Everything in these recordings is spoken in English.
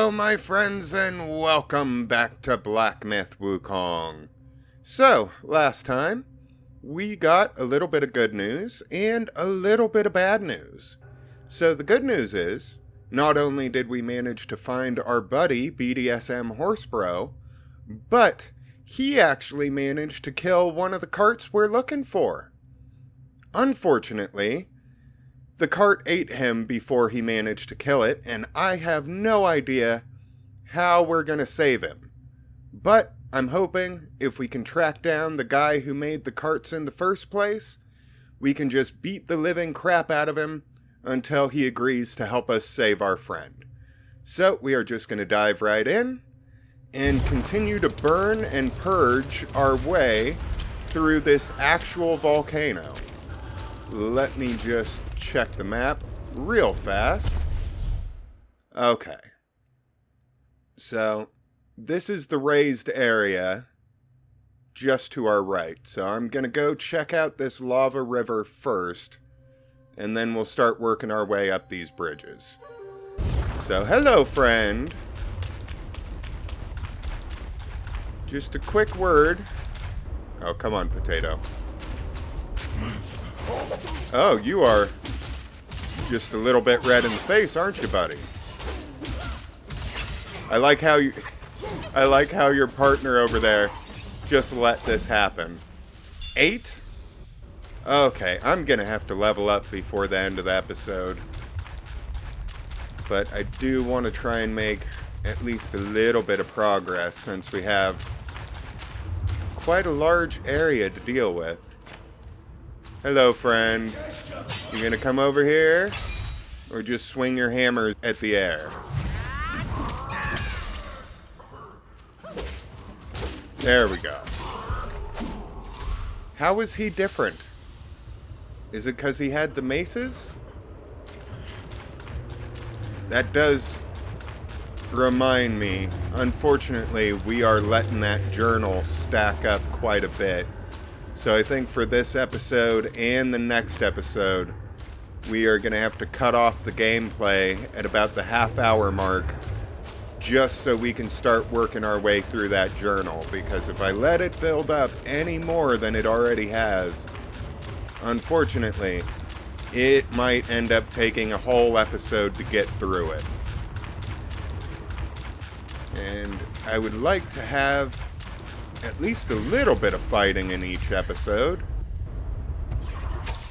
Hello, my friends, and welcome back to Black Myth Wukong. So, last time, we got a little bit of good news and a little bit of bad news. So, the good news is, not only did we manage to find our buddy, BDSM Horsebro, but he actually managed to kill one of the carts we're looking for. Unfortunately, the cart ate him before he managed to kill it, and I have no idea how we're going to save him. But I'm hoping if we can track down the guy who made the carts in the first place, we can just beat the living crap out of him until he agrees to help us save our friend. So we are just going to dive right in and continue to burn and purge our way through this actual volcano. Let me just check the map real fast. Okay. So, this is the raised area just to our right. So I'm going to go check out this lava river first, and then we'll start working our way up these bridges. So, hello, friend. Just a quick word. Oh, come on, potato. Oh, you are just a little bit red in the face, aren't you, buddy? I like how your partner over there just let this happen. 8? Okay, I'm gonna have to level up before the end of the episode. But I do want to try and make at least a little bit of progress since we have quite a large area to deal with. Hello, friend. You gonna come over here? Or just swing your hammer at the air? There we go. How is he different? Is it because he had the maces? That does remind me. Unfortunately, we are letting that journal stack up quite a bit. So I think for this episode and the next episode, we are going to have to cut off the gameplay at about the half-hour mark just so we can start working our way through that journal. Because if I let it build up any more than it already has, unfortunately, it might end up taking a whole episode to get through it. And I would like to have at least a little bit of fighting in each episode.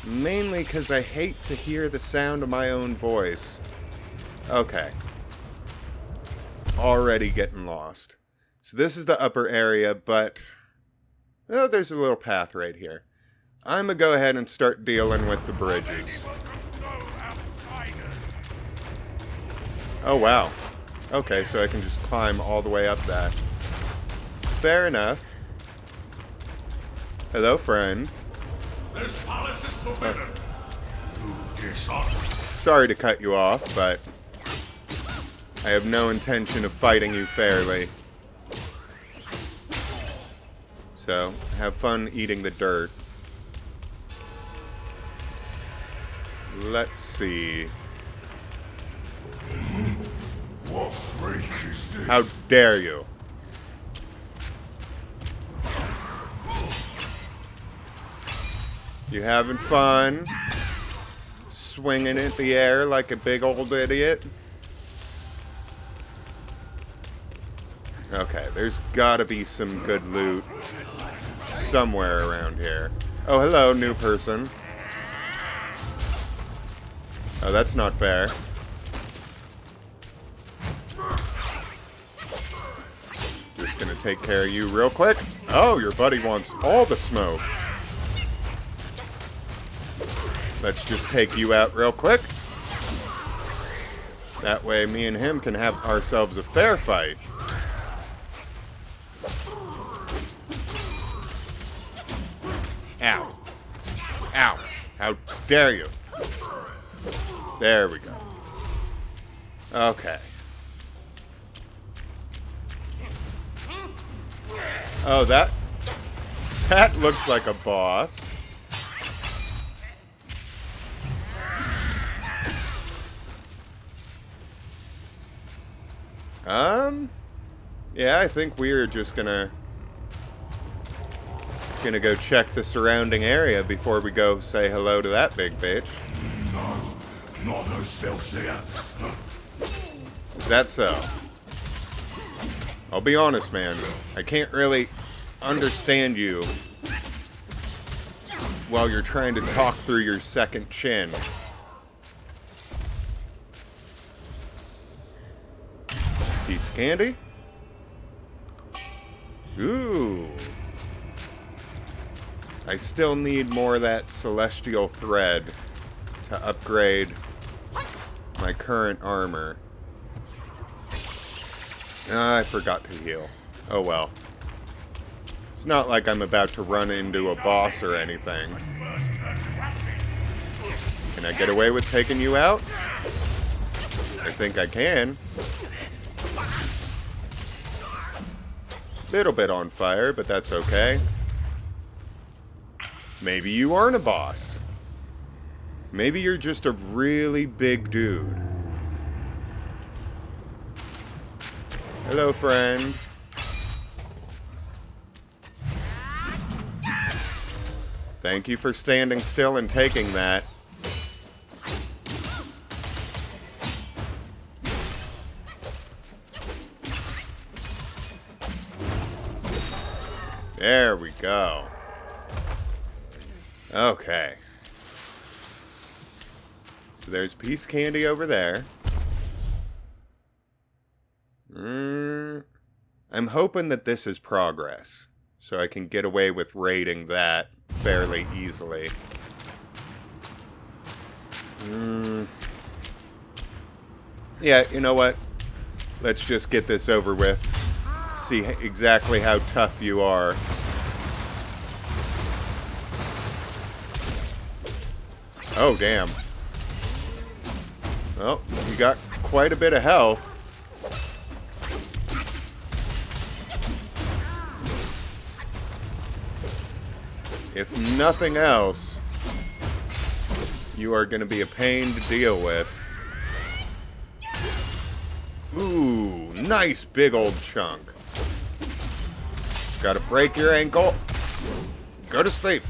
Mainly because I hate to hear the sound of my own voice. Okay. Already getting lost. So this is the upper area, but oh, there's a little path right here. I'm gonna go ahead and start dealing with the bridges. Oh, wow. Okay, so I can just climb all the way up that. Fair enough. Hello, friend. This palace is forbidden. Sorry to cut you off, but I have no intention of fighting you fairly. So, have fun eating the dirt. Let's see. What freak is this? How dare you? You having fun? Swinging in the air like a big old idiot? Okay, there's gotta be some good loot somewhere around here. Oh, hello, new person. Oh, that's not fair. Just gonna take care of you real quick. Oh, your buddy wants all the smoke. Let's just take you out real quick. That way me and him can have ourselves a fair fight. Ow. Ow. How dare you. There we go. Okay. Oh, that looks like a boss. Yeah, I think we're just gonna go check the surrounding area before we go say hello to that big bitch. No, not those fellas there. Is that so? I'll be honest, man. I can't really understand you while you're trying to talk through your second chin. Piece of candy? Ooh. I still need more of that celestial thread to upgrade my current armor. I forgot to heal. Oh well. It's not like I'm about to run into a boss or anything. Can I get away with taking you out? I think I can. Little bit on fire, but that's okay. Maybe you aren't a boss. Maybe you're just a really big dude. Hello, friend. Thank you for standing still and taking that. There we go. Okay. So there's piece of candy over there. I'm hoping that this is progress, so I can get away with raiding that fairly easily. Yeah, you know what? Let's just get this over with. See exactly how tough you are. Oh, damn. Well, you got quite a bit of health. If nothing else, you are going to be a pain to deal with. Ooh, nice big old chunk. Just gotta break your ankle. Go to sleep.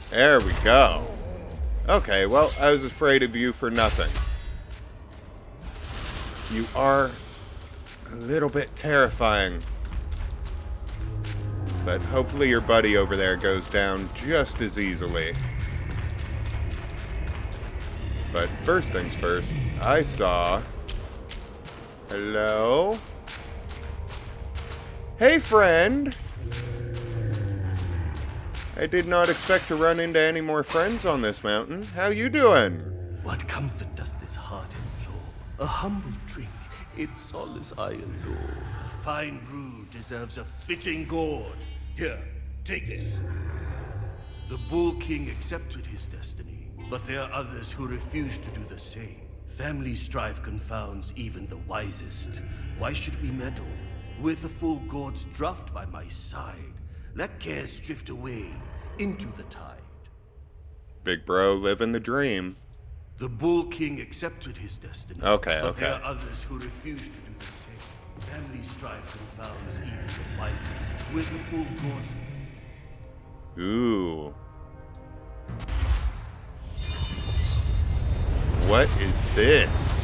There we go. Okay, well, I was afraid of you for nothing. You are a little bit terrifying. But hopefully your buddy over there goes down just as easily. But first things first, I saw... Hello? Hey, friend! I did not expect to run into any more friends on this mountain. How you doing? What comfort does this heart implore? A humble drink, its solace I adore. A fine brew deserves a fitting gourd. Here, take this. The Bull King accepted his destiny, but there are others who refuse to do the same. Family strife confounds even the wisest. Why should we meddle? With a full gourd's draught by my side, let cares drift away into the tide. Big bro, living the dream. The Bull King accepted his destiny. Okay, but okay. there are others who refuse to do the same. Family strife confounds even the wisest. With the full gourd's... Ooh. What is this?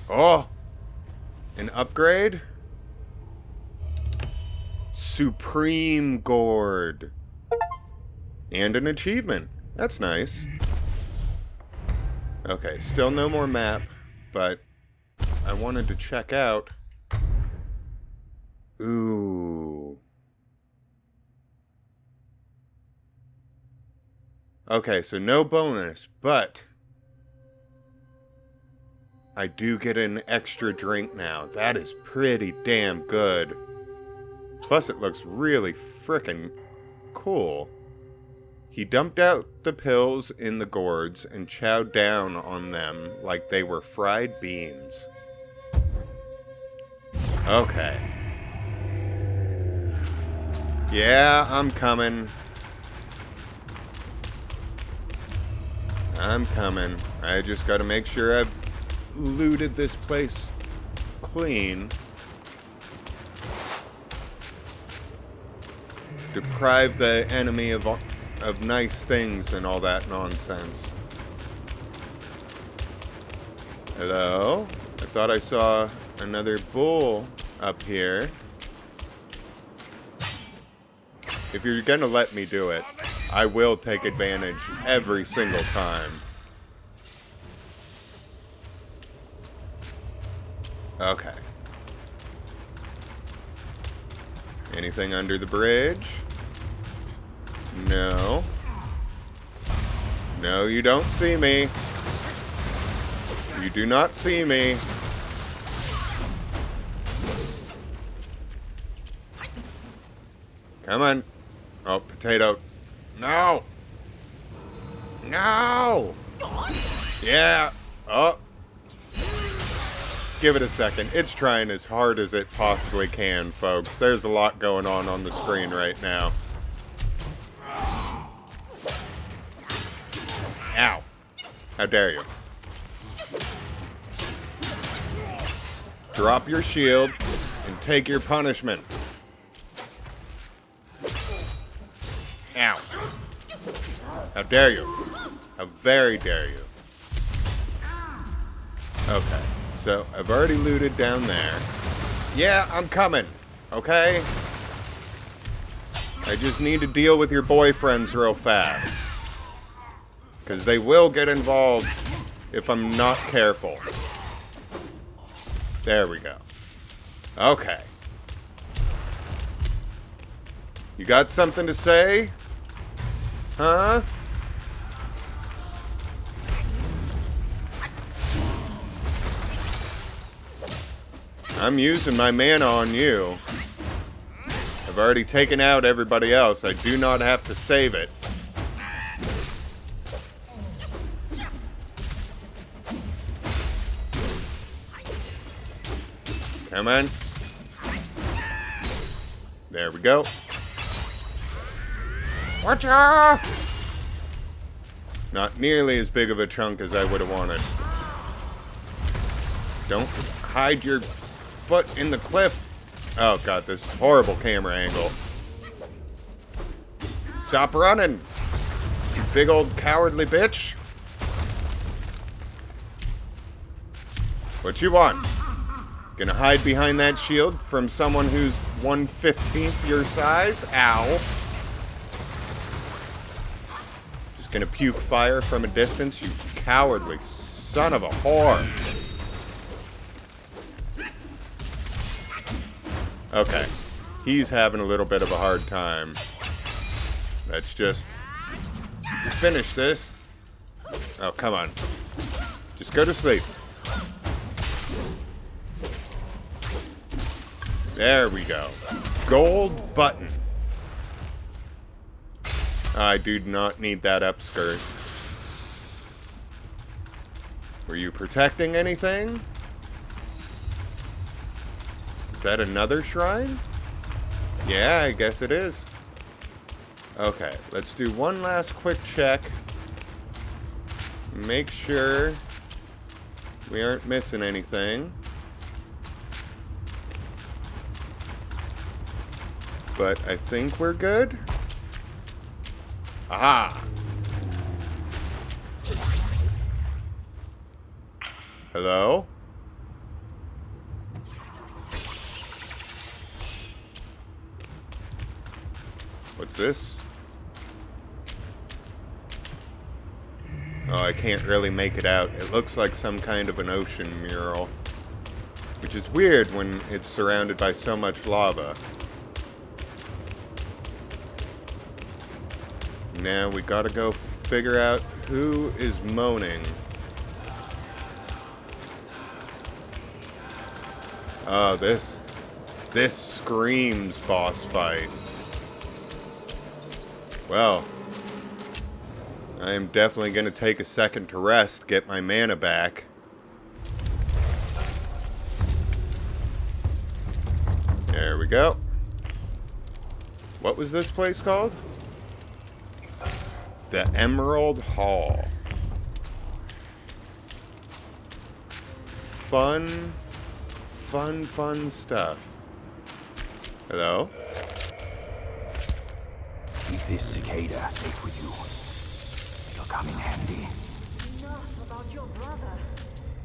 Oh! An upgrade? Supreme Gourd. And an achievement. That's nice. Okay, still no more map, but I wanted to check out. Ooh. Okay, so no bonus, but I do get an extra drink now. That is pretty damn good. Plus, it looks really frickin' cool. He dumped out the pills in the gourds and chowed down on them like they were fried beans. Okay. Yeah, I'm coming. I'm coming. I just gotta make sure I've looted this place clean. Deprive the enemy of nice things and all that nonsense. Hello? I thought I saw another bull up here. If you're gonna let me do it, I will take advantage every single time. Okay. Anything under the bridge? No. No, you don't see me. You do not see me. Come on. Oh, potato. No. No. Yeah. Oh. Give it a second. It's trying as hard as it possibly can, folks. There's a lot going on the screen right now. Ow. How dare you. Drop your shield and take your punishment. Ow. How dare you. How very dare you. Okay. So, I've already looted down there. Yeah, I'm coming. Okay? I just need to deal with your boyfriends real fast. Because they will get involved if I'm not careful. There we go. Okay. You got something to say? Huh? I'm using my mana on you. I've already taken out everybody else. I do not have to save it. Come on. There we go. Watch out! Not nearly as big of a chunk as I would have wanted. Don't hide your foot in the cliff. Oh god, this horrible camera angle. Stop running, you big old cowardly bitch. What you want? Gonna hide behind that shield from someone who's 1/15th your size? Ow. Just gonna puke fire from a distance, you cowardly son of a whore. Okay, he's having a little bit of a hard time. Let's just finish this. Oh, come on. Just go to sleep. There we go. Gold button. I do not need that upskirt. Were you protecting anything? Is that another shrine? Yeah, I guess it is. Okay, let's do one last quick check. Make sure we aren't missing anything. But I think we're good. Aha! Hello? What's this? Oh, I can't really make it out. It looks like some kind of an ocean mural. Which is weird when it's surrounded by so much lava. Now we gotta go figure out who is moaning. Oh, this screams boss fight. Well, I am definitely gonna take a second to rest, get my mana back. There we go. What was this place called? The Emerald Hall. fun stuff. Hello? Keep this cicada safe with you. It'll come in handy. Enough about your brother.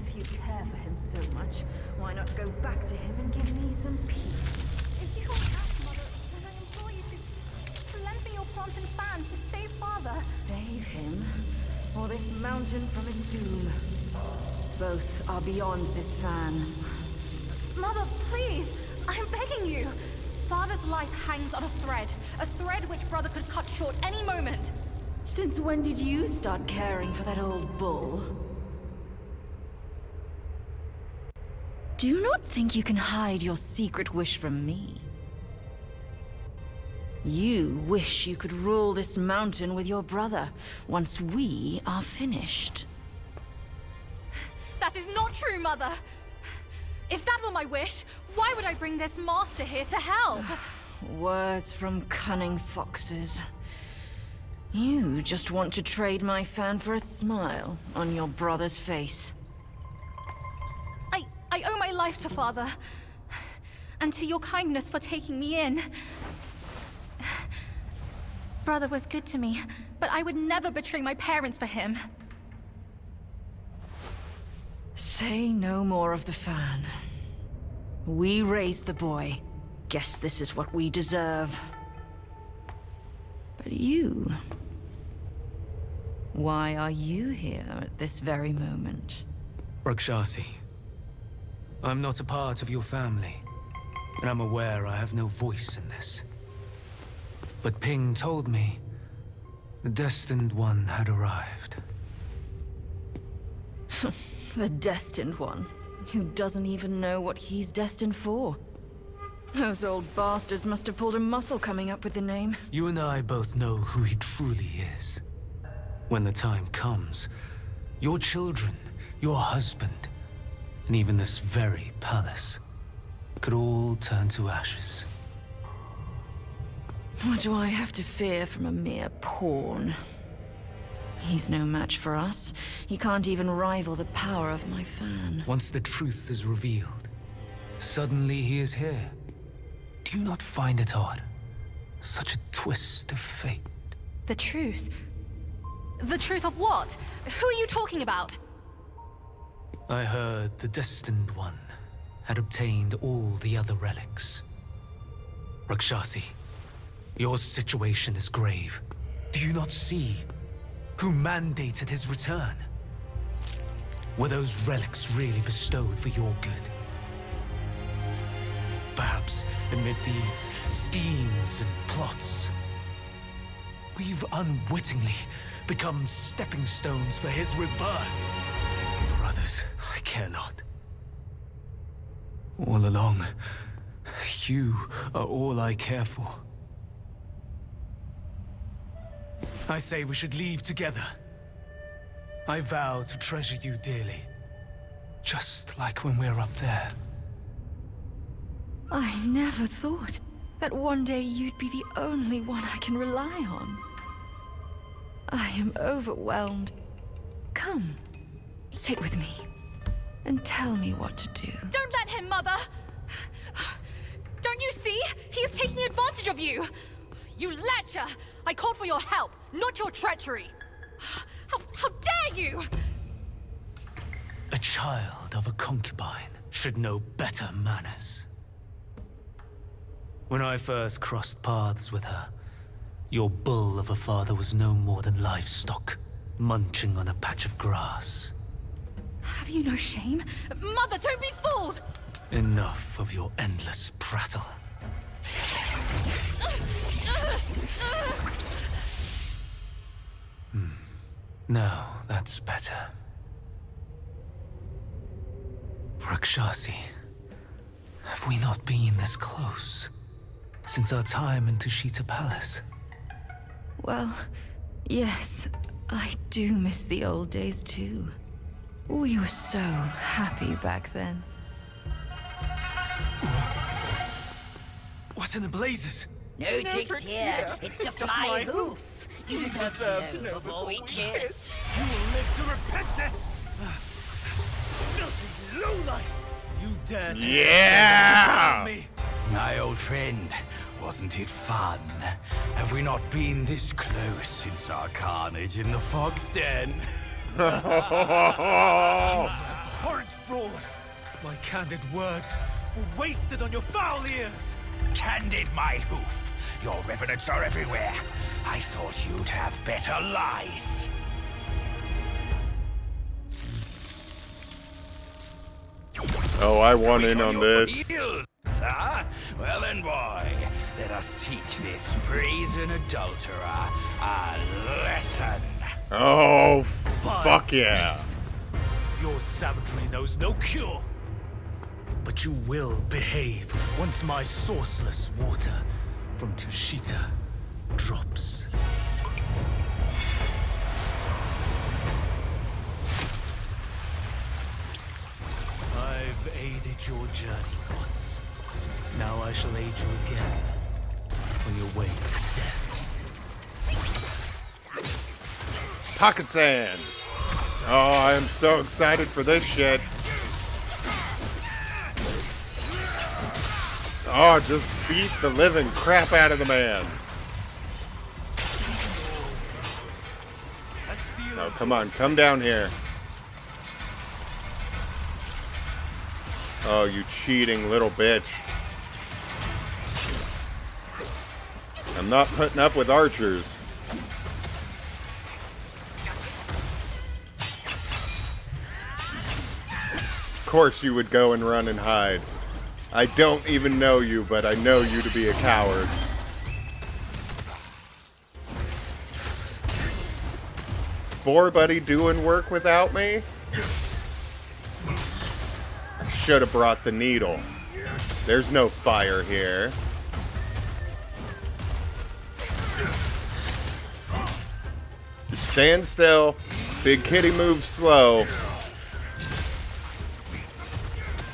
If you care for him so much, why not go back to him and give me some peace? If you can't ask, Mother, then I implore you to lend me your prompt and fan to save Father. Save him, or this mountain from its doom. Both are beyond this fan. Mother, please! I'm begging you! Father's life hangs on a thread which Brother could cut short any moment. Since when did you start caring for that old bull? Do you not think you can hide your secret wish from me? You wish you could rule this mountain with your brother once we are finished. That is not true, Mother! If that were my wish, why would I bring this master here to help? Words from cunning foxes. You just want to trade my fan for a smile on your brother's face. I owe my life to Father, and to your kindness for taking me in. Brother was good to me, but I would never betray my parents for him. Say no more of the fan. We raised the boy. Guess this is what we deserve. But you... why are you here at this very moment? Rakshasi, I'm not a part of your family, and I'm aware I have no voice in this. But Ping told me the Destined One had arrived. The Destined One, who doesn't even know what he's destined for. Those old bastards must have pulled a muscle coming up with the name. You and I both know who he truly is. When the time comes, your children, your husband, and even this very palace could all turn to ashes. What do I have to fear from a mere pawn? He's no match for us. He can't even rival the power of my fan. Once the truth is revealed, suddenly he is here. Do you not find it odd? Such a twist of fate. The truth? The truth of what? Who are you talking about? I heard the Destined One had obtained all the other relics. Rakshasi, your situation is grave. Do you not see who mandated his return? Were those relics really bestowed for your good? Perhaps amid these schemes and plots, we've unwittingly become stepping stones for his rebirth. For others, I care not. All along, you are all I care for. I say we should leave together. I vow to treasure you dearly, just like when we're up there. I never thought that one day you'd be the only one I can rely on. I am overwhelmed. Come, sit with me, and tell me what to do. Don't let him, Mother! Don't you see? He's taking advantage of you! You lecher! I called for your help, not your treachery! How dare you! A child of a concubine should know better manners. When I first crossed paths with her, your bull of a father was no more than livestock, munching on a patch of grass. Have you no shame? Mother, don't be fooled! Enough of your endless prattle. Now, that's better. Rakshasi, have we not been this close since our time in Tushita Palace? Well, yes, I do miss the old days too. We were so happy back then. What in the blazes? No tricks here. It's just my hoof. You deserve to know before we kiss. You will live to repent this! lowlife! You dare to Yeah! me? My old friend, wasn't it fun? Have we not been this close since our carnage in the fox den? Abhorrent fraud! My candid words were wasted on your foul ears! Candid, my hoof. Your revenants are everywhere. I thought you'd have better lies. Oh, I want in on your this. heels, huh? Well then, boy, let us teach this brazen adulterer a lesson. Oh, Fine fuck yeah. beast. Your savagery knows no cure. But you will behave once my sourceless water from Tushita drops. I've aided your journey once. Now I shall aid you again on your way to death. Pocket sand. Oh, I am so excited for this shit. Oh, just beat the living crap out of the man. Oh, come on, come down here. Oh, you cheating little bitch. I'm not putting up with archers. Of course you would go and run and hide. I don't even know you, but I know you to be a coward. Boar buddy doing work without me? I should have brought the needle. There's no fire here. Just stand still. Big kitty moves slow.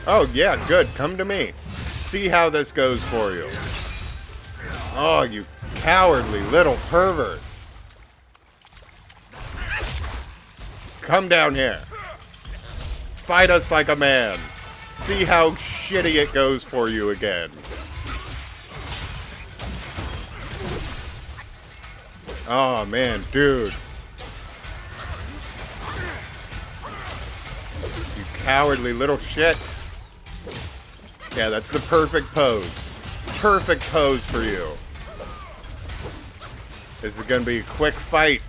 Oh, yeah, good. Come to me. See how this goes for you. Oh, you cowardly little pervert. Come down here. Fight us like a man. See how shitty it goes for you again. Oh, man, dude. You cowardly little shit. Yeah, that's the perfect pose. Perfect pose for you. This is gonna be a quick fight.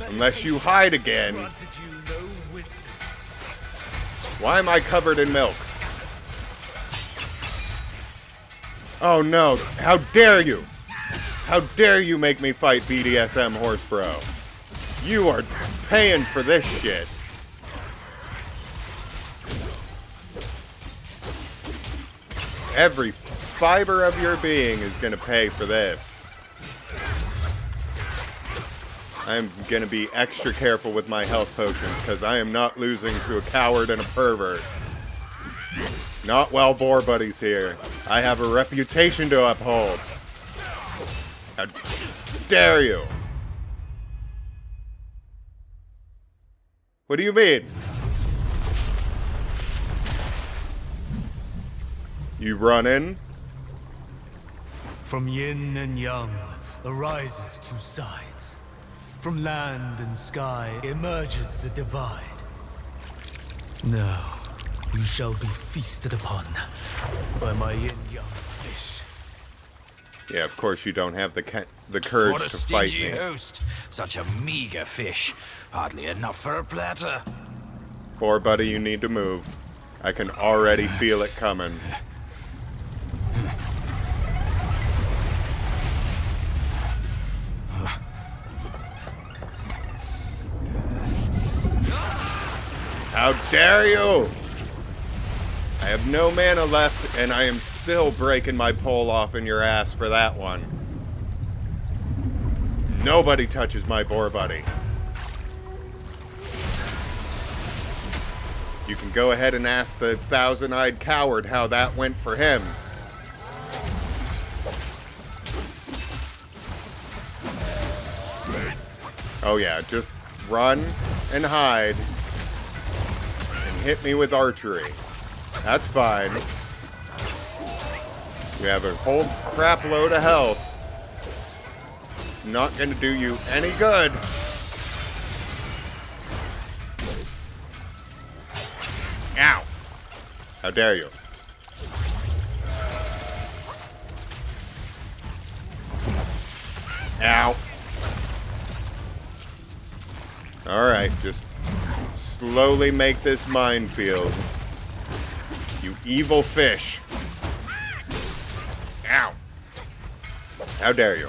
Unless you hide again. Why am I covered in milk? Oh no, how dare you! How dare you make me fight BDSM horse bro? You are paying for this shit. Every fiber of your being is gonna pay for this. I'm gonna be extra careful with my health potions because I am not losing to a coward and a pervert. Not while Boar Buddy's here. I have a reputation to uphold. How dare you? What do you mean? You running? From yin and yang arises two sides. From land and sky emerges the divide. Now, you shall be feasted upon by my yin-yang fish. Yeah, of course you don't have the courage What a to fight stingy me. host. Such a meager fish. Hardly enough for a platter. Boar Buddy, you need to move. I can already feel it coming. How dare you! I have no mana left, and I am still breaking my pole off in your ass for that one. Nobody touches my Boar Buddy. You can go ahead and ask the thousand-eyed coward how that went for him. Oh yeah, just run and hide. And hit me with archery. That's fine. We have a whole crap load of health. It's not going to do you any good. Ow! How dare you? Ow. Alright, just slowly make this minefield. You evil fish. Ow. How dare you?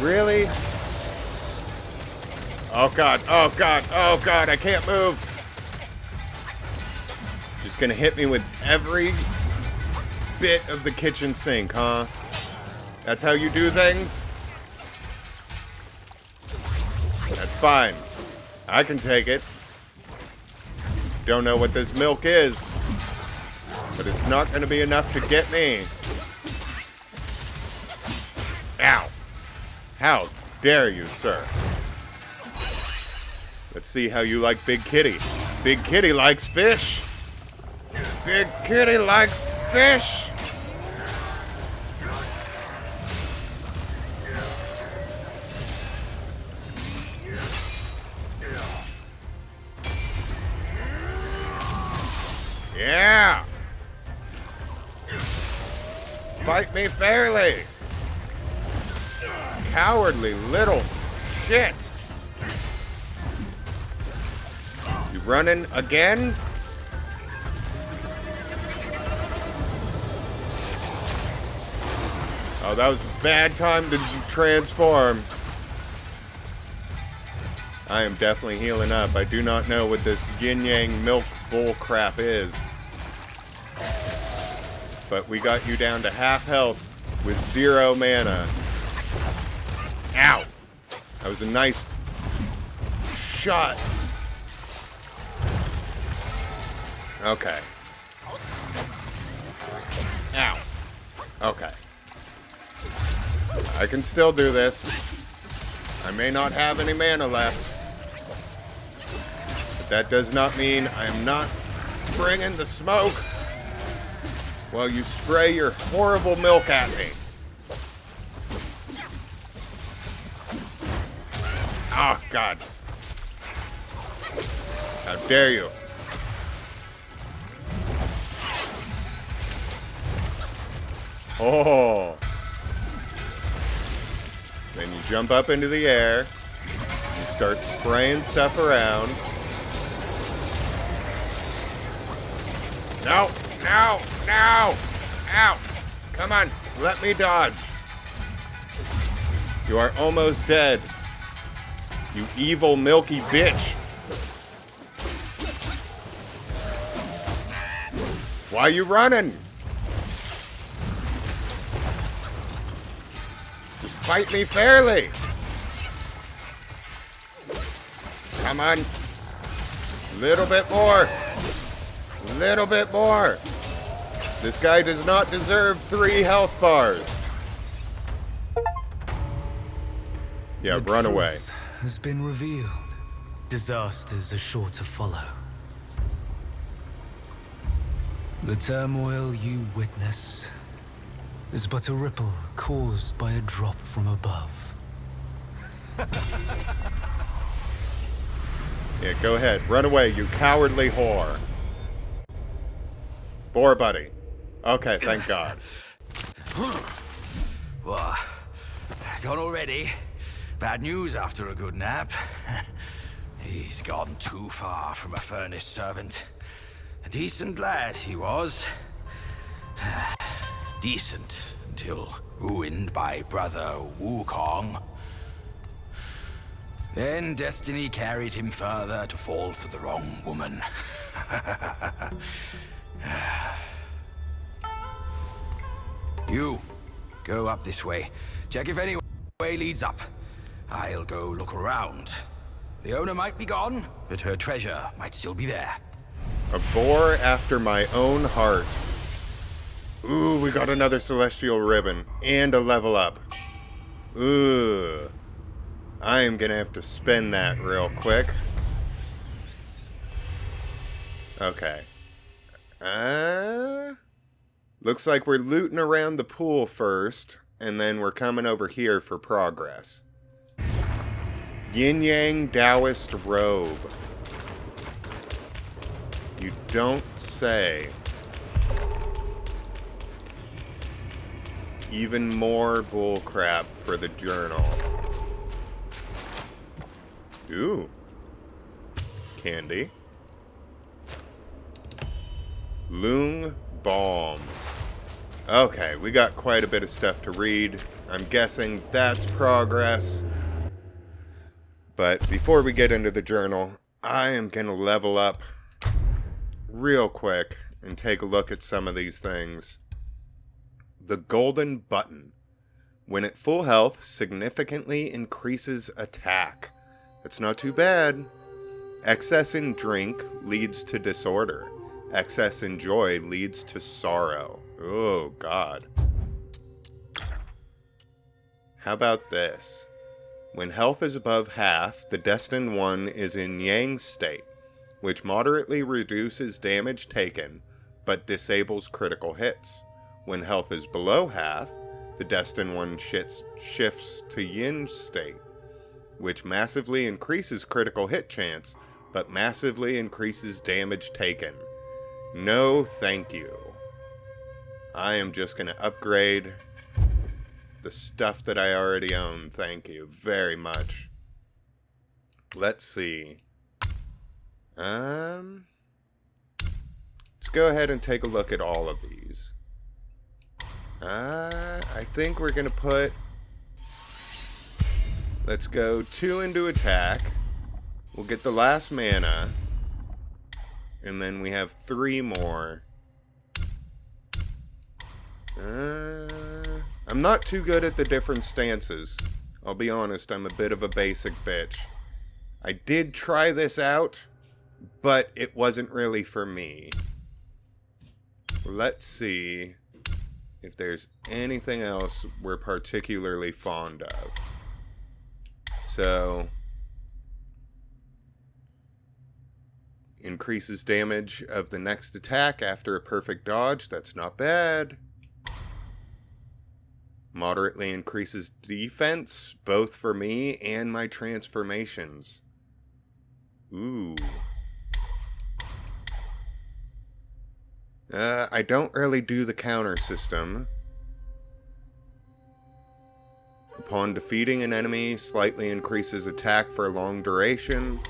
Really? Oh god, oh god, oh god, I can't move. Just gonna hit me with every bit of the kitchen sink, huh? That's how you do things? That's fine. I can take it. Don't know what this milk is, but it's not going to be enough to get me. Ow. How dare you, sir? Let's see how you like Big Kitty. Big Kitty likes fish. Big Kitty likes fish. Yeah! Fight me fairly! Cowardly little shit! You running again? Oh, that was a bad time to transform. I am definitely healing up. I do not know what this yin-yang milk bull crap is. But we got you down to half health with 0 mana. Ow! That was a nice shot. Okay. Ow. Okay. I can still do this. I may not have any mana left. But that does not mean I am not bringing the smoke while you spray your horrible milk at me. Oh, God. How dare you? Oh. Then you jump up into the air. You start spraying stuff around. No, no, no! Ow! Come on, let me dodge. You are almost dead. You evil, milky bitch. Why are you running? Just fight me fairly. Come on. Little bit more. Little bit more. This guy does not deserve 3 health bars. Yeah, run away. Has been revealed. Disasters are sure to follow. The turmoil you witness is but a ripple caused by a drop from above. Yeah, go ahead. Run away, you cowardly whore. Boar buddy. Okay, thank God. What? Gone already? Bad news after a good nap. He's gone too far from a furnace servant. A decent lad he was. Decent until ruined by brother Wukong. Then destiny carried him further to fall for the wrong woman. You, go up this way. Check if any way leads up. I'll go look around. The owner might be gone, but her treasure might still be there. A boar after my own heart. Ooh, we got another celestial ribbon and a level up. Ugh. I am gonna have to spin that real quick. Okay. Looks like we're looting around the pool first, and then we're coming over here for progress. Yin Yang Taoist robe. You don't say. Even more bullcrap for the journal. Ooh. Candy. Lung Balm. Okay, we got quite a bit of stuff to read. I'm guessing that's progress. But before we get into the journal, I am going to level up real quick and take a look at some of these things. The golden button. When at full health, significantly increases attack. That's not too bad. Excess in drink leads to disorder. Excess in joy leads to sorrow. Oh, God. How about this? When health is above half, the Destined One is in Yang state, which moderately reduces damage taken, but disables critical hits. When health is below half, the Destined One shifts to Yin state, which massively increases critical hit chance, but massively increases damage taken. No, thank you. I am just going to upgrade the stuff that I already own. Thank you very much. Let's see. Let's go ahead and take a look at all of these. I think we're going to put... Let's go 2 into attack. We'll get the last mana. And then we have 3 more. I'm not too good at the different stances. I'll be honest, I'm a bit of a basic bitch. I did try this out, but it wasn't really for me. Let's see if there's anything else we're particularly fond of. So, increases damage of the next attack after a perfect dodge. That's not bad. Moderately increases defense, both for me and my transformations. Ooh. I don't really do the counter system. Upon defeating an enemy, slightly increases attack for a long duration.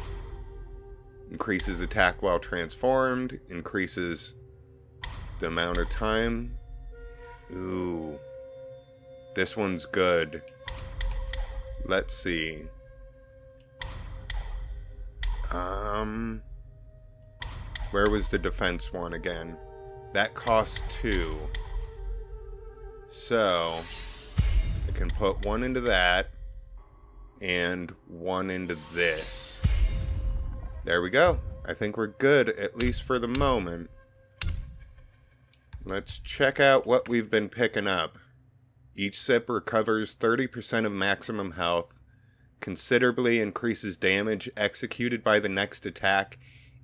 Increases attack while transformed. Increases the amount of time. Ooh. This one's good. Let's see. Where was the defense one again? That costs 2. So, I can put 1 into that, and 1 into this. There we go. I think we're good, at least for the moment. Let's check out what we've been picking up. Each sip recovers 30% of maximum health, considerably increases damage executed by the next attack,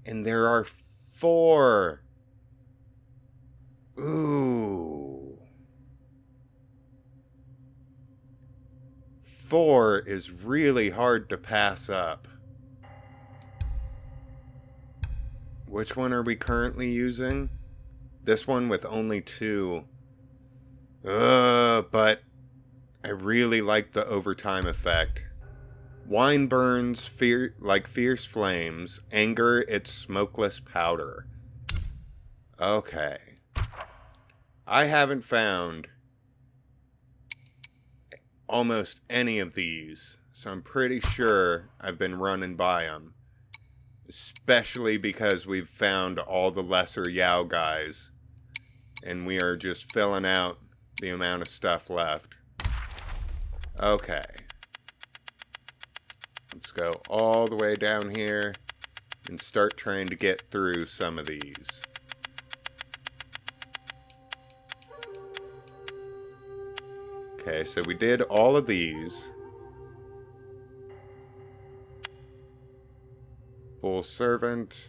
and there are 4. Ooh. 4 is really hard to pass up. Which one are we currently using? This one with only 2. But I really like the overtime effect. Wine burns like fierce flames. Anger, its smokeless powder. Okay. I haven't found almost any of these, so I'm pretty sure I've been running by them. Especially because we've found all the lesser Yao guys. And we are just filling out the amount of stuff left. Okay. Let's go all the way down here and start trying to get through some of these. Okay, so we did all of these. Bull servant.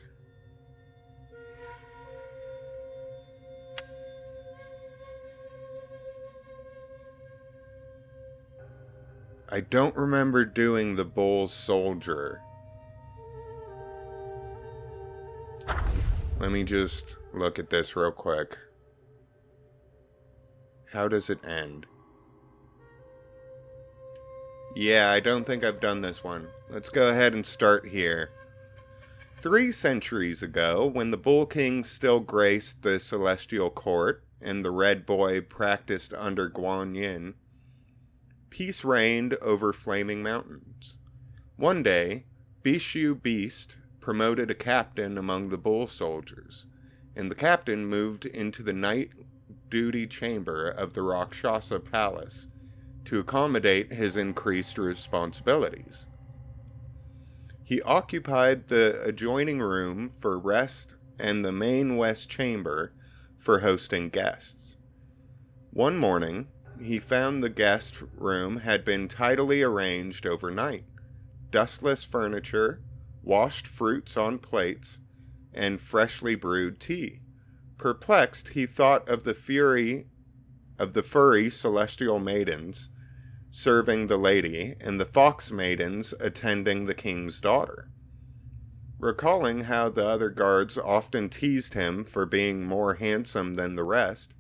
I don't remember doing the bull soldier. Let me just look at this real quick. How does it end? Yeah, I don't think I've done this one. Let's go ahead and start here. 3 centuries ago, when the Bull King still graced the celestial court and the Red Boy practiced under Guan Yin, peace reigned over Flaming Mountains. One day, Bishu Beast promoted a captain among the Bull soldiers, and the captain moved into the night duty chamber of the Rakshasa Palace to accommodate his increased responsibilities. He occupied the adjoining room for rest and the main west chamber for hosting guests. One morning, he found the guest room had been tidily arranged overnight. Dustless furniture, washed fruits on plates, and freshly brewed tea. Perplexed, he thought of the furry celestial maidens serving the lady, and the fox maidens attending the king's daughter. Recalling how the other guards often teased him for being more handsome than the rest,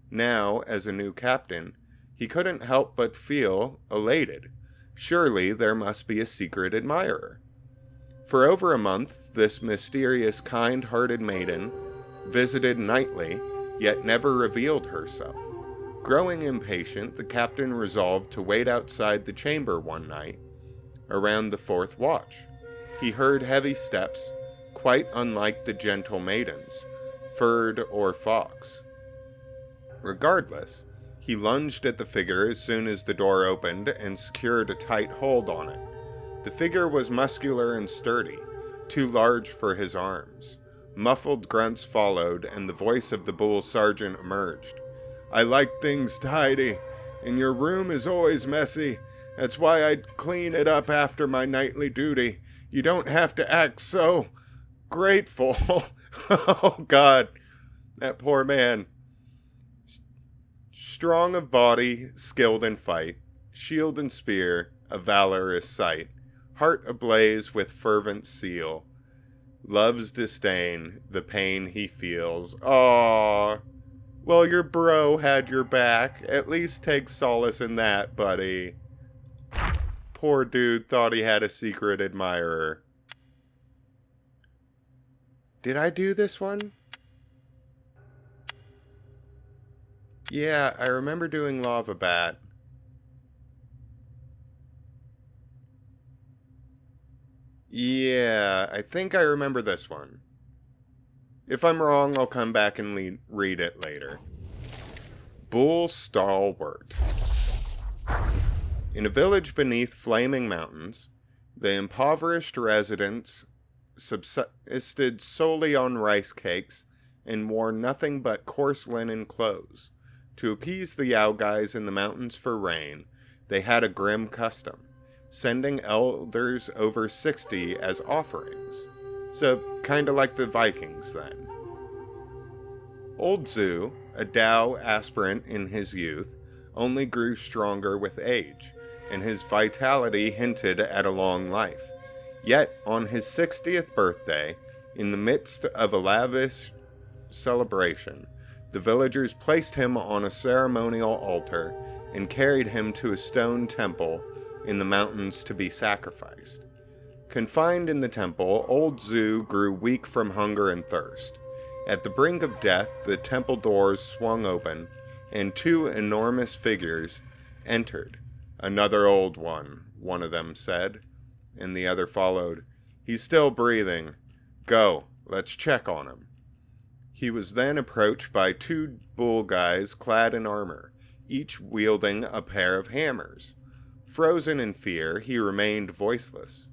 now, as a new captain, he couldn't help but feel elated. Surely there must be a secret admirer. For over a month, this mysterious, kind-hearted maiden visited nightly, yet never revealed herself. Growing impatient, the captain resolved to wait outside the chamber one night, around the 4th watch. He heard heavy steps, quite unlike the gentle maidens, furred or fox. Regardless, he lunged at the figure as soon as the door opened and secured a tight hold on it. The figure was muscular and sturdy, too large for his arms. Muffled grunts followed, and the voice of the bull sergeant emerged. "I like things tidy, and your room is always messy. That's why I'd clean it up after my nightly duty. You don't have to act so grateful." Oh, God. That poor man. Strong of body, skilled in fight, shield and spear, a valorous sight, heart ablaze with fervent zeal, love's disdain, the pain he feels. Aww. Well, your bro had your back. At least take solace in that, buddy. Poor dude thought he had a secret admirer. Did I do this one? Yeah, I remember doing Lava Bat. Yeah, I think I remember this one. If I'm wrong, I'll come back and read it later. Bull Stalwart. In a village beneath flaming mountains, the impoverished residents subsisted solely on rice cakes and wore nothing but coarse linen clothes. To appease the Yao guys in the mountains for rain, they had a grim custom, sending elders over 60 as offerings. So, kinda like the Vikings, then. Old Zhu, a Dao aspirant in his youth, only grew stronger with age, and his vitality hinted at a long life. Yet, on his 60th birthday, in the midst of a lavish celebration, the villagers placed him on a ceremonial altar and carried him to a stone temple in the mountains to be sacrificed. Confined in the temple, old Zhu grew weak from hunger and thirst. At the brink of death, the temple doors swung open, and 2 enormous figures entered. "Another old one," one of them said, and the other followed. "He's still breathing. Go, let's check on him." He was then approached by 2 bull guys clad in armor, each wielding a pair of hammers. Frozen in fear, he remained voiceless.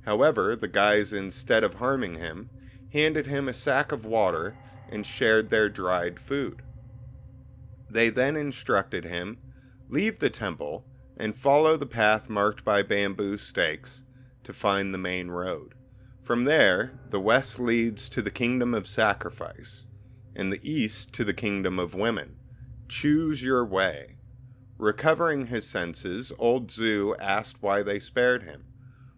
However, the guys, instead of harming him, handed him a sack of water and shared their dried food. They then instructed him, Leave the temple and follow the path marked by bamboo stakes to find the main road. From there, the west leads to the kingdom of sacrifice, and the east to the kingdom of women. Choose your way. Recovering his senses, old Zhu asked why they spared him.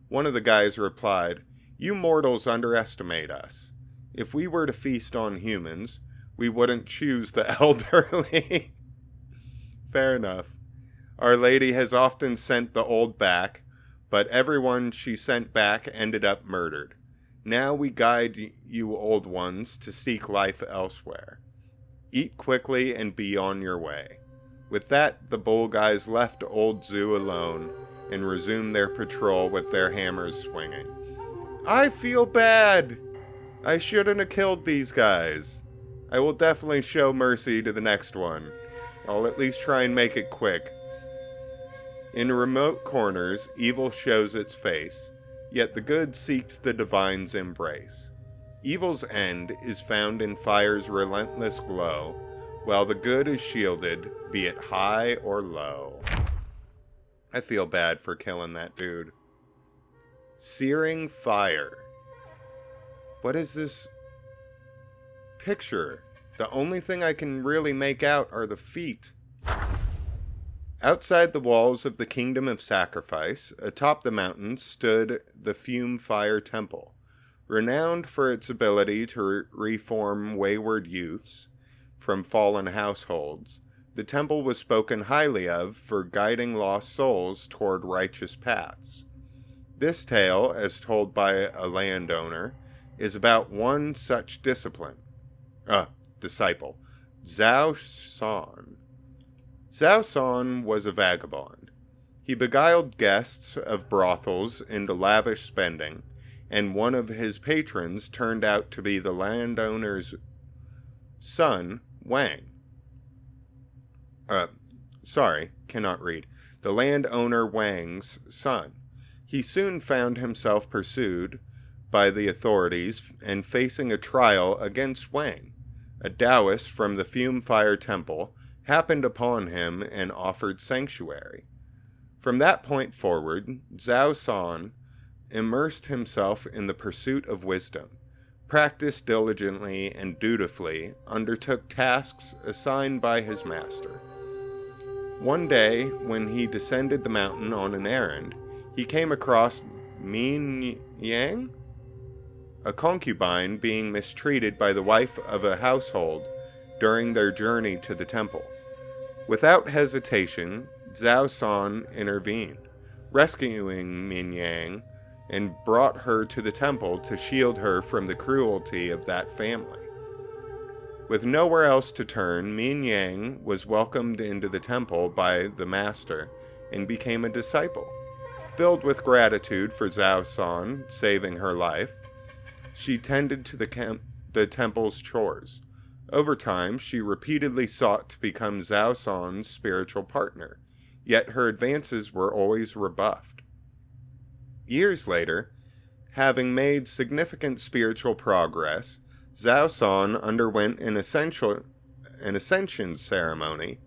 One of the guys replied, "You mortals underestimate us. If we were to feast on humans, we wouldn't choose the elderly." Fair enough. Our Lady has often sent the old back, but everyone she sent back ended up murdered. Now we guide you old ones to seek life elsewhere. Eat quickly and be on your way. With that, the bull guys left old Zhu alone and resumed their patrol with their hammers swinging. I feel bad. I shouldn't have killed these guys. I will definitely show mercy to the next one. I'll at least try and make it quick. In remote corners, evil shows its face, yet the good seeks the divine's embrace. Evil's end is found in fire's relentless glow, while the good is shielded, be it high or low. I feel bad for killing that dude. Searing fire. What is this picture? The only thing I can really make out are the feet. Outside the walls of the Kingdom of Sacrifice, atop the mountain, stood the Fume Fire Temple. Renowned for its ability to reform wayward youths from fallen households, the temple was spoken highly of for guiding lost souls toward righteous paths. This tale, as told by a landowner, is about one such disciple, Zhao San. Zhao San was a vagabond. He beguiled guests of brothels into lavish spending, and one of his patrons turned out to be the landowner's son, Wang. The landowner Wang's son. He soon found himself pursued by the authorities and facing a trial against Wang. A Taoist from the Fume Fire Temple happened upon him and offered sanctuary. From that point forward, Zhao San immersed himself in the pursuit of wisdom, practiced diligently and dutifully, undertook tasks assigned by his master. One day, when he descended the mountain on an errand, he came across Min Yang, a concubine being mistreated by the wife of a household during their journey to the temple. Without hesitation, Zhao San intervened, rescuing Min Yang and brought her to the temple to shield her from the cruelty of that family. With nowhere else to turn, Min Yang was welcomed into the temple by the master and became a disciple. Filled with gratitude for Zhao San saving her life, she tended to the temple's chores. Over time, she repeatedly sought to become Zhao San's spiritual partner, yet her advances were always rebuffed. Years later, having made significant spiritual progress, Zhao San underwent an ascension ceremony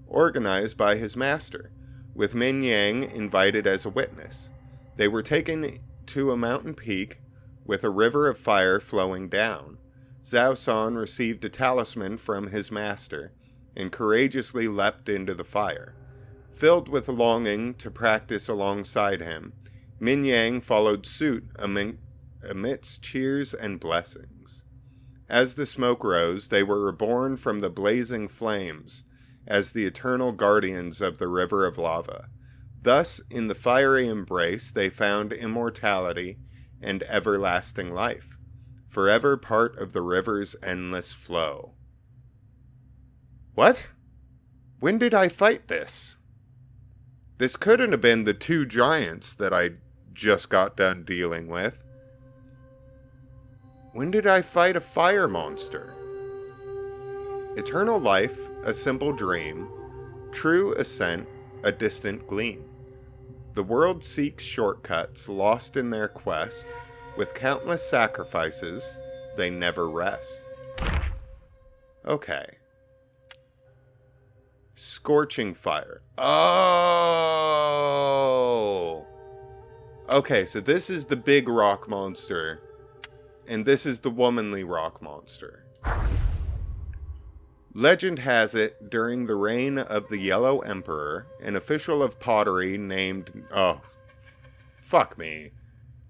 organized by his master, with Min Yang invited as a witness. They were taken to a mountain peak with a river of fire flowing down. Zhao San received a talisman from his master and courageously leapt into the fire. Filled with a longing to practice alongside him, Min Yang followed suit amidst cheers and blessings. As the smoke rose, they were reborn from the blazing flames as the eternal guardians of the river of lava. Thus, in the fiery embrace, they found immortality and everlasting life, forever part of the river's endless flow. What? When did I fight this? This couldn't have been the two giants that I just got done dealing with. When did I fight a fire monster? Eternal life, a simple dream. True ascent, a distant gleam. The world seeks shortcuts, lost in their quest. With countless sacrifices, they never rest. Okay. Scorching fire. Oh! Okay, so this is the big rock monster. And this is the womanly rock monster. Legend has it, during the reign of the Yellow Emperor, an official of pottery named...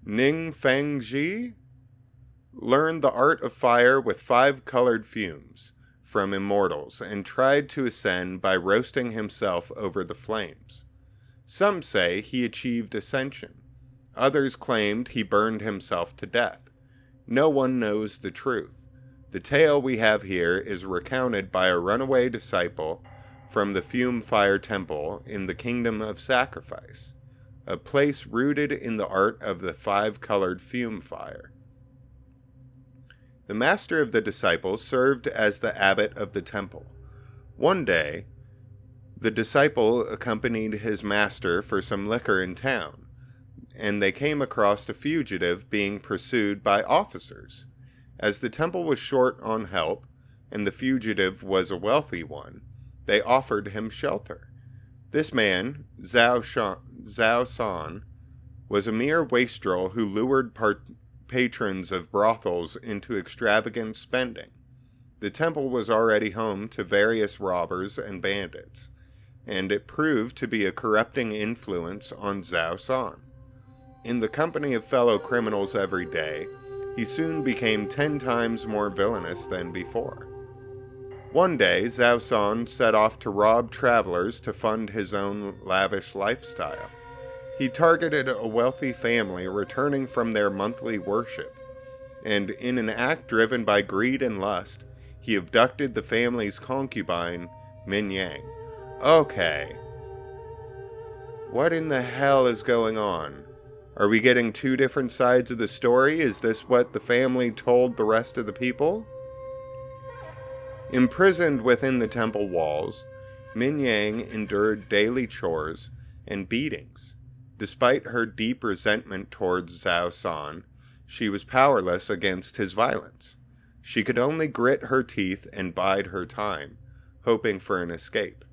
Ning Fengji learned the art of fire with 5 colored fumes from immortals and tried to ascend by roasting himself over the flames. Some say he achieved ascension. Others claimed he burned himself to death. No one knows the truth. The tale we have here is recounted by a runaway disciple from the Fume Fire Temple in the Kingdom of Sacrifice, a place rooted in the art of the 5-colored fume fire. The master of the disciple served as the abbot of the temple. One day, the disciple accompanied his master for some liquor in town, and they came across a fugitive being pursued by officers. As the temple was short on help, and the fugitive was a wealthy one, they offered him shelter. This man, Zhao San, was a mere wastrel who lured patrons of brothels into extravagant spending. The temple was already home to various robbers and bandits, and it proved to be a corrupting influence on Zhao San. In the company of fellow criminals every day, he soon became 10 times more villainous than before. One day, Zhao San set off to rob travelers to fund his own lavish lifestyle. He targeted a wealthy family returning from their monthly worship, and in an act driven by greed and lust, he abducted the family's concubine, Min Yang. Okay. What in the hell is going on? Are we getting 2 different sides of the story? Is this what the family told the rest of the people? Imprisoned within the temple walls, Min Yang endured daily chores and beatings. Despite her deep resentment towards Zhao San, she was powerless against his violence. She could only grit her teeth and bide her time, hoping for an escape.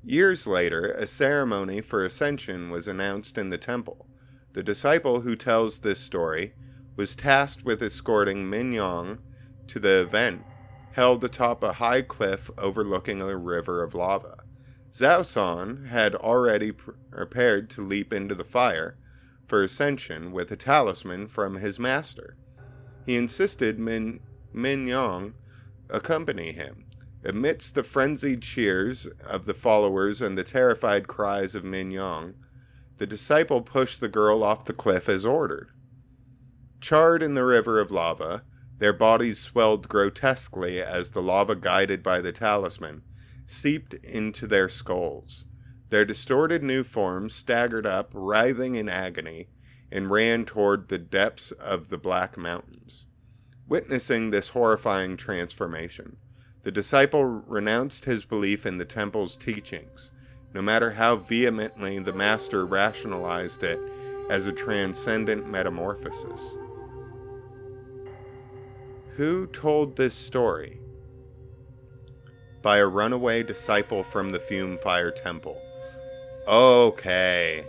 Years later, a ceremony for ascension was announced in the temple. The disciple who tells this story was tasked with escorting Min Yang to the event held atop a high cliff overlooking a river of lava. Zhao San had already prepared to leap into the fire for ascension with a talisman from his master. He insisted Min Yang accompany him. Amidst the frenzied cheers of the followers and the terrified cries of Min Yang, the disciple pushed the girl off the cliff as ordered. Charred in the river of lava, their bodies swelled grotesquely as the lava, guided by the talisman, seeped into their skulls. Their distorted new forms staggered up, writhing in agony, and ran toward the depths of the Black Mountains. Witnessing this horrifying transformation, the disciple renounced his belief in the temple's teachings, no matter how vehemently the master rationalized it as a transcendent metamorphosis. Who told this story? By a runaway disciple from the Fume Fire Temple. Okay.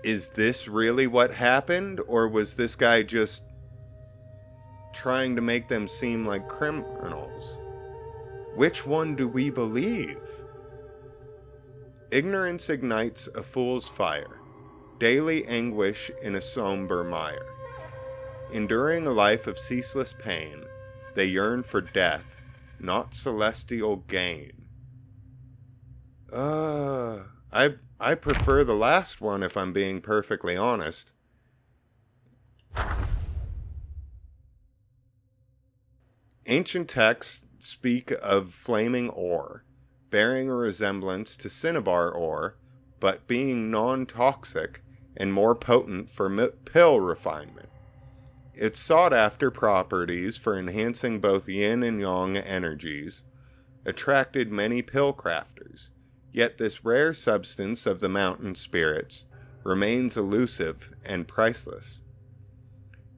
Is this really what happened, or was this guy just trying to make them seem like criminals? Which one do we believe? Ignorance ignites a fool's fire, daily anguish in a somber mire. Enduring a life of ceaseless pain, they yearn for death, not celestial gain. I prefer the last one, if I'm being perfectly honest. Ancient texts speak of flaming ore, bearing a resemblance to cinnabar ore, but being non-toxic and more potent for pill refinement. Its sought-after properties for enhancing both yin and yang energies attracted many pill crafters, yet this rare substance of the mountain spirits remains elusive and priceless.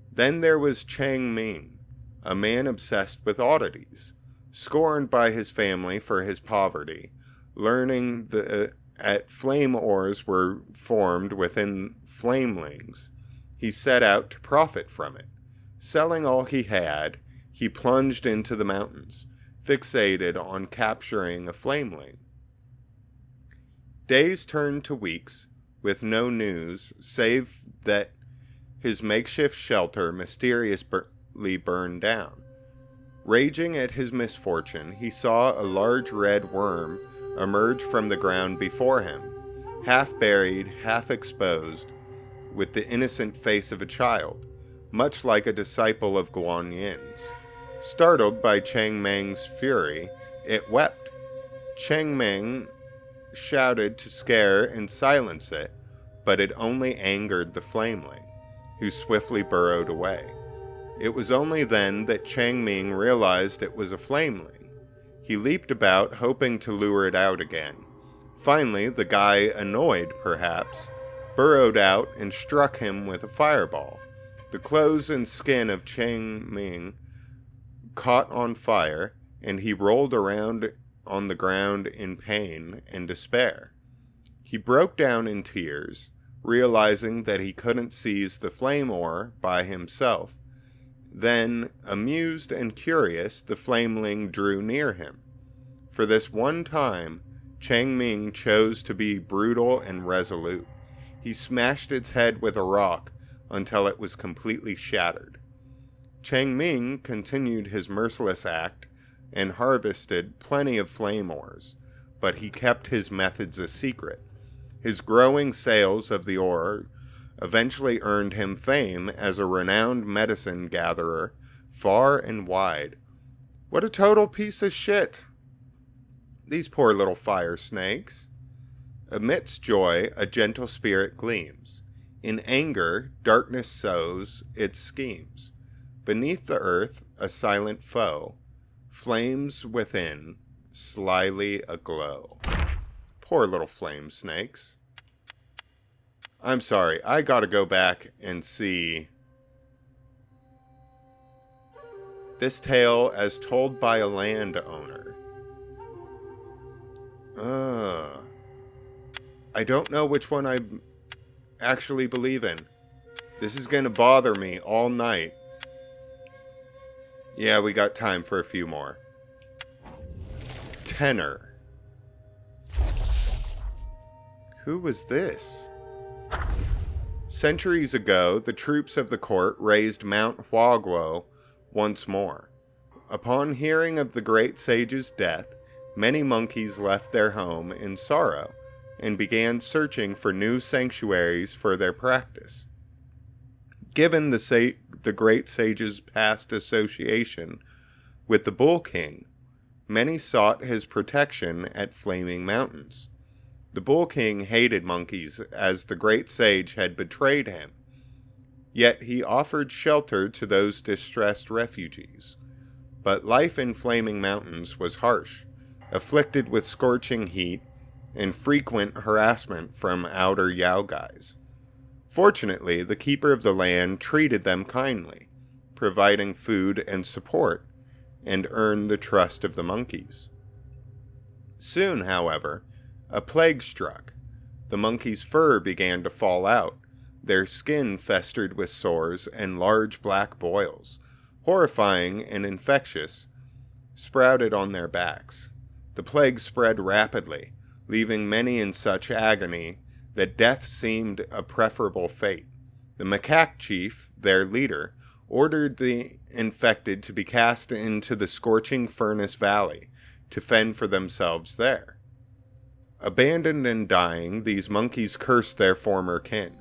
Then there was Chang Ming, a man obsessed with oddities. scorned by his family for his poverty. Learning that flame ores were formed within flamelings, he set out to profit from it. Selling all he had, he plunged into the mountains, fixated on capturing a flameling. Days turned to weeks, with no news save that his makeshift shelter mysteriously burned down. Raging at his misfortune, he saw a large red worm emerge from the ground before him, half buried, half exposed, with the innocent face of a child, much like a disciple of Guan Yin's. Startled by Chang Meng's fury, it wept. Chang Meng shouted to scare and silence it, but it only angered the flameling, who swiftly burrowed away. It was only then that Chang Meng realized it was a flameling. He leaped about, hoping to lure it out again. Finally, the guy, annoyed perhaps, burrowed out and struck him with a fireball. The clothes and skin of Chang Meng caught on fire, and he rolled around on the ground in pain and despair. He broke down in tears, realizing that he couldn't seize the flame ore by himself. Then, amused and curious, the flameling drew near him. For this one time, Chang Meng chose to be brutal and resolute. He smashed its head with a rock until it was completely shattered. Chang Meng continued his merciless act and harvested plenty of flame ores, but he kept his methods a secret. His growing sales of the ore eventually earned him fame as a renowned medicine gatherer far and wide. What a total piece of shit! These poor little fire snakes. Amidst joy, a gentle spirit gleams. In anger, darkness sows its schemes. Beneath the earth, a silent foe. Flames within, slyly aglow. Poor little flame snakes. I'm sorry, I gotta go back and see this tale as told by a landowner. I don't know which one I actually believe in. This is gonna bother me all night. Yeah, we got time for a few more. Tenor. Who was this? Centuries ago, the troops of the court raised Mount Huaguo once more. Upon hearing of the great sage's death, many monkeys left their home in sorrow and began searching for new sanctuaries for their practice. Given the great sage's past association with the Bull King, many sought his protection at Flaming Mountains. The Bull King hated monkeys as the great sage had betrayed him, yet he offered shelter to those distressed refugees. But life in Flaming Mountains was harsh, afflicted with scorching heat and frequent harassment from outer Yao Guais. Fortunately, the keeper of the land treated them kindly, providing food and support, and earned the trust of the monkeys. Soon, however, a plague struck. The monkeys' fur began to fall out, their skin festered with sores and large black boils, horrifying and infectious, sprouted on their backs. The plague spread rapidly, leaving many in such agony that death seemed a preferable fate. The macaque chief, their leader, ordered the infected to be cast into the scorching furnace valley to fend for themselves there. Abandoned and dying, these monkeys cursed their former kin.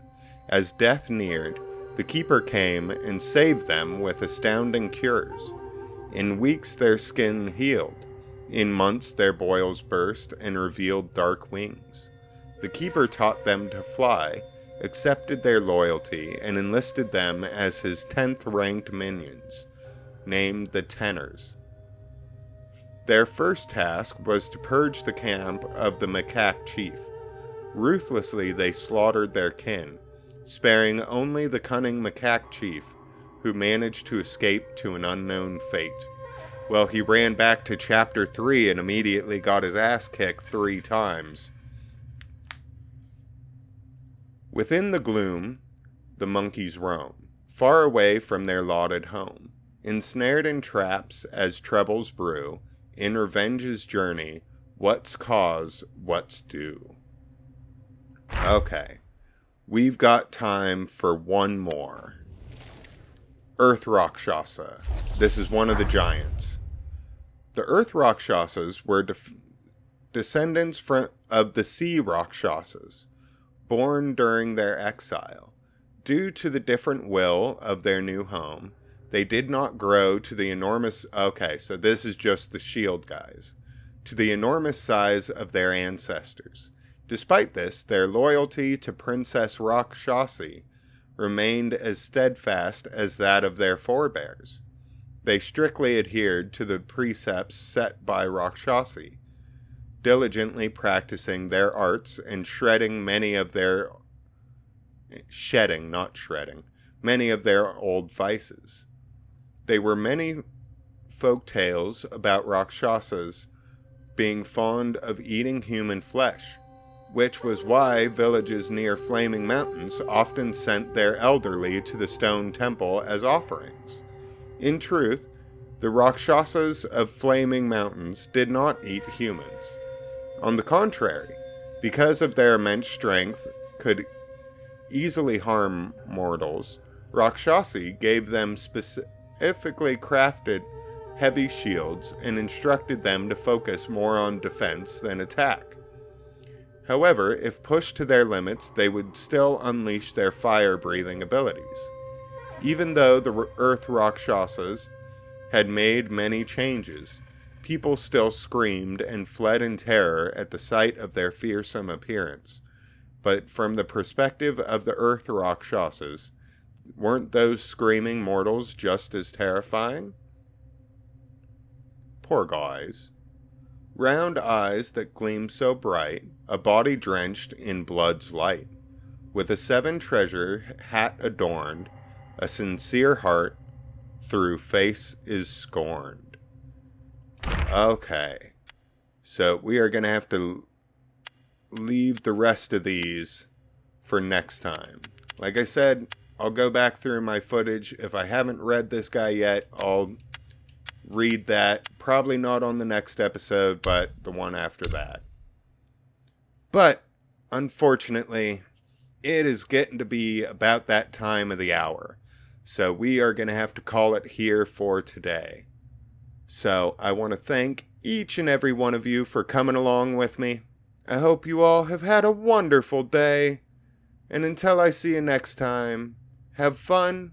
As death neared, the keeper came and saved them with astounding cures. In weeks their skin healed. In months their boils burst and revealed dark wings. The keeper taught them to fly, accepted their loyalty, and enlisted them as his 10th-ranked minions, named the Tenors. Their first task was to purge the camp of the macaque chief. Ruthlessly they slaughtered their kin, sparing only the cunning macaque chief, who managed to escape to an unknown fate. Well, he ran back to chapter 3 and immediately got his ass kicked 3 times. Within the gloom, the monkeys roam, far away from their lauded home, ensnared in traps as troubles brew, in revenge's journey, what's cause, what's due. Okay, we've got time for one more. Earth Rakshasa. This is one of the giants. The Earth Rakshasas were descendants of the Sea Rakshasas, born during their exile. Due to the different will of their new home, they did not grow to the enormous... Okay, so this is just the shield guys. To the enormous size of their ancestors. Despite this, their loyalty to Princess Rakshasi remained as steadfast as that of their forebears. They strictly adhered to the precepts set by Rakshasi, diligently practicing their arts and shedding, not shredding, many of their old vices. There were many folk tales about Rakshasas being fond of eating human flesh, which was why villages near Flaming Mountains often sent their elderly to the stone temple as offerings. In truth, the Rakshasas of Flaming Mountains did not eat humans. On the contrary, because of their immense strength, could easily harm mortals, Rakshasi gave them specifically crafted heavy shields and instructed them to focus more on defense than attack. However, if pushed to their limits, they would still unleash their fire-breathing abilities. Even though the Earth Rakshasas had made many changes, people still screamed and fled in terror at the sight of their fearsome appearance. But from the perspective of the Earth Rakshasas, weren't those screaming mortals just as terrifying? Poor guys. Round eyes that gleam so bright, a body drenched in blood's light, with a 7-treasure hat adorned, a sincere heart through face is scorned. Okay, so we are going to have to leave the rest of these for next time. Like I said, I'll go back through my footage. If I haven't read this guy yet, I'll read that. Probably not on the next episode, but the one after that. But, unfortunately, it is getting to be about that time of the hour. So we are going to have to call it here for today. So I want to thank each and every one of you for coming along with me. I hope you all have had a wonderful day. And until I see you next time, have fun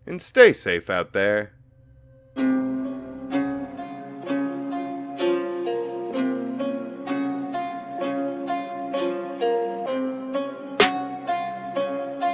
and stay safe out there.